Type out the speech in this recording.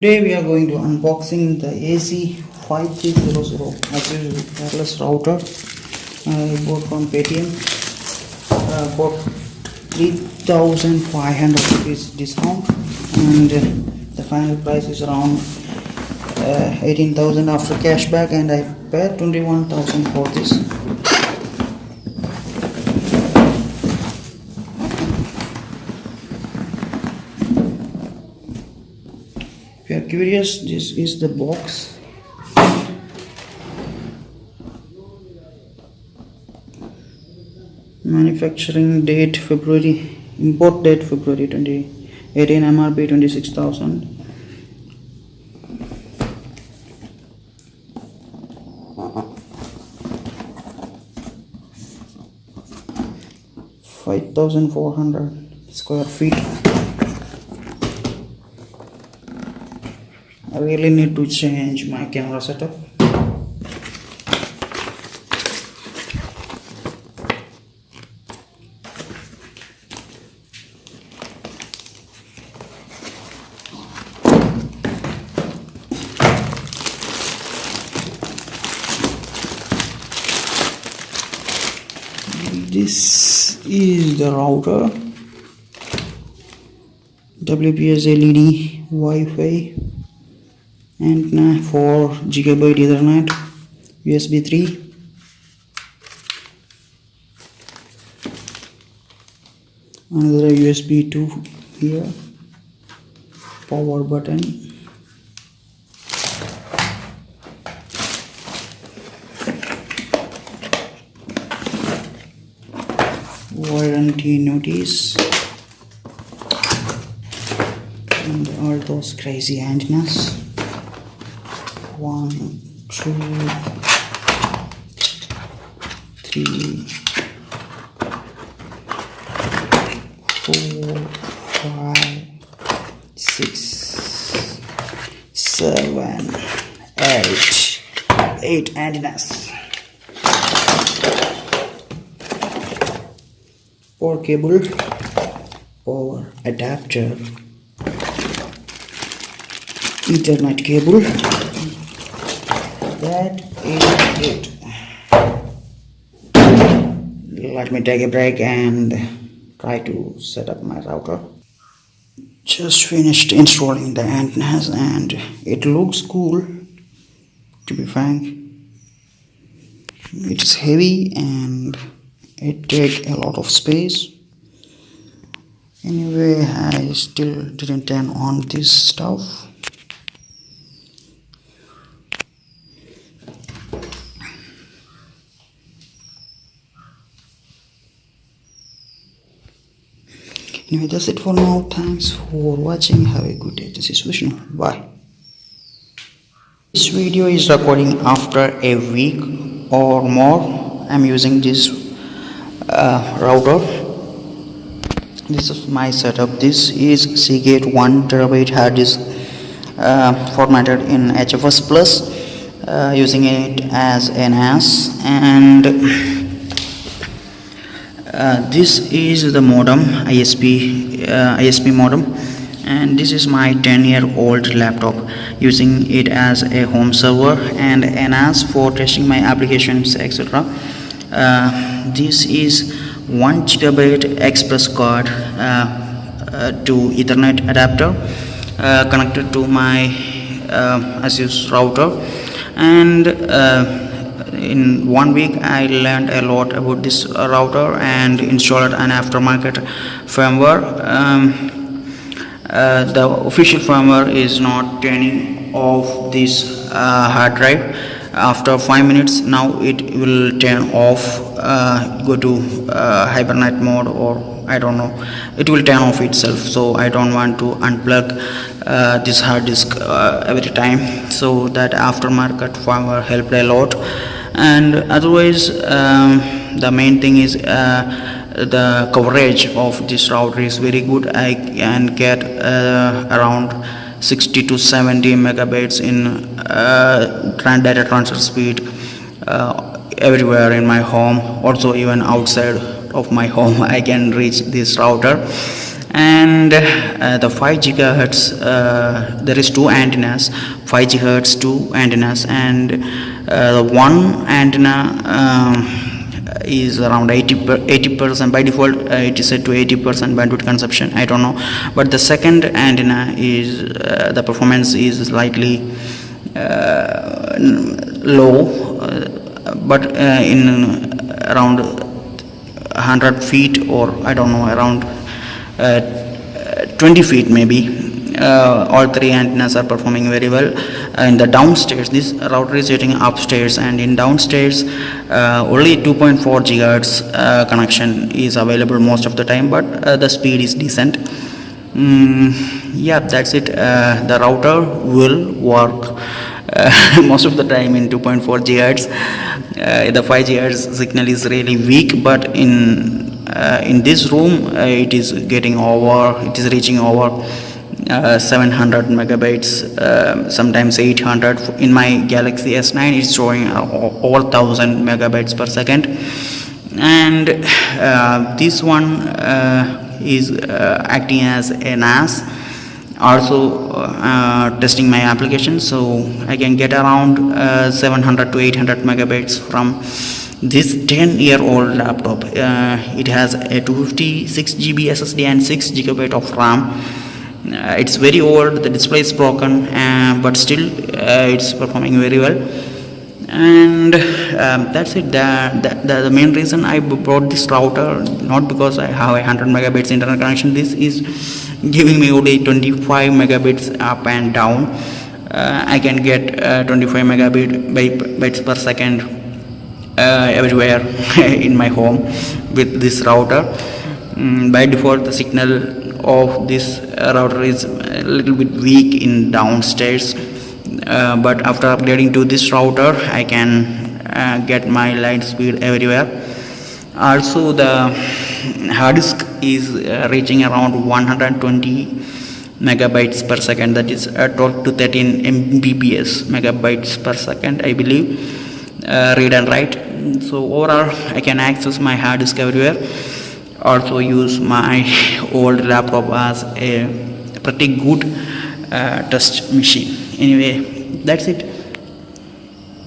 Today we are going to unboxing the AC5300 Asus wireless router. I bought from Paytm. Bought 3,500 rupees discount, and the final price is around 18,000 after cashback, and I paid 21,000 for this. If you are curious, this is the box. Manufacturing date February, import date February 2018, MRP 26,000. $5,400 square feet. I really need to change my camera setup. This is the router. WPS LED Wi-Fi and 4 GB Ethernet, USB 3. Another USB 2 here. Power button. Warranty notice, and all those crazy antennas. 1, 2, 3, 4, 5, 6, 7, 8 antennas. 4 cable, power adapter, Ethernet cable. That is it. Let me take a break and try to set up my router. Just finished installing the antennas and it looks cool, to be frank. It is heavy and it takes a lot of space. Anyway, I still didn't turn on this stuff. Anyway, that's it for now. Thanks for watching. Have a good day. This is Vishnu. Bye. This video is recording after a week or more. I'm using this router. This is my setup. This is Seagate 1 TB hard disk, formatted in HFS Plus, using it as an NAS, and this is the modem, ISP modem, and this is my 10-year-old laptop, using it as a home server and an NAS for testing my applications, etc. This is 1 GB express card to Ethernet adapter, connected to my Asus router, and in 1 week I learned a lot about this router and installed an aftermarket firmware. The official firmware is not turning off this hard drive. After 5 minutes now it will turn off, go to hibernate mode, or I don't know, it will turn off itself. So I don't want to unplug this hard disk every time. So that aftermarket firmware helped a lot. And otherwise, the main thing is the coverage of this router is very good. I can get around 60 to 70 megabytes in data transfer speed everywhere in my home. Also, even outside of my home I can reach this router. And the 5 gigahertz, there is two antennas, 5 gigahertz two antennas, and the one antenna is around 80% by default. It is set to 80% bandwidth consumption, I don't know, but the second antenna is the performance is slightly low, but in around 100 feet, or I don't know, around 20 feet maybe, all three antennas are performing very well. In the downstairs, this router is sitting upstairs, and in downstairs only 2.4 gigahertz connection is available most of the time, but the speed is decent. Yeah, that's it. The router will work most of the time in 2.4 gigahertz. The 5 gigahertz signal is really weak, but in this room it is reaching over 700 megabytes, sometimes 800. In my Galaxy S9 it's showing over 1000 megabytes per second. And this one is acting as a NAS, also testing my application, so I can get around 700 to 800 megabytes from this 10-year-old laptop. It has a 256 GB SSD and 6 GB of RAM. It's very old, the display is broken, but still it's performing very well. And that's it. The main reason I bought this router, not because I have a 100 megabits internet connection. This is giving me only 25 megabits up and down. I can get 25 megabits per second everywhere in my home with this router. By default, the signal of this router is a little bit weak in downstairs, but after upgrading to this router I can get my light speed everywhere. Also, the hard disk is reaching around 120 megabytes per second, that is 12 to 13 mbps, megabytes per second, I believe, read and write. So overall I can access my hard disk everywhere, also use my old laptop as a pretty good test machine. Anyway, that's it.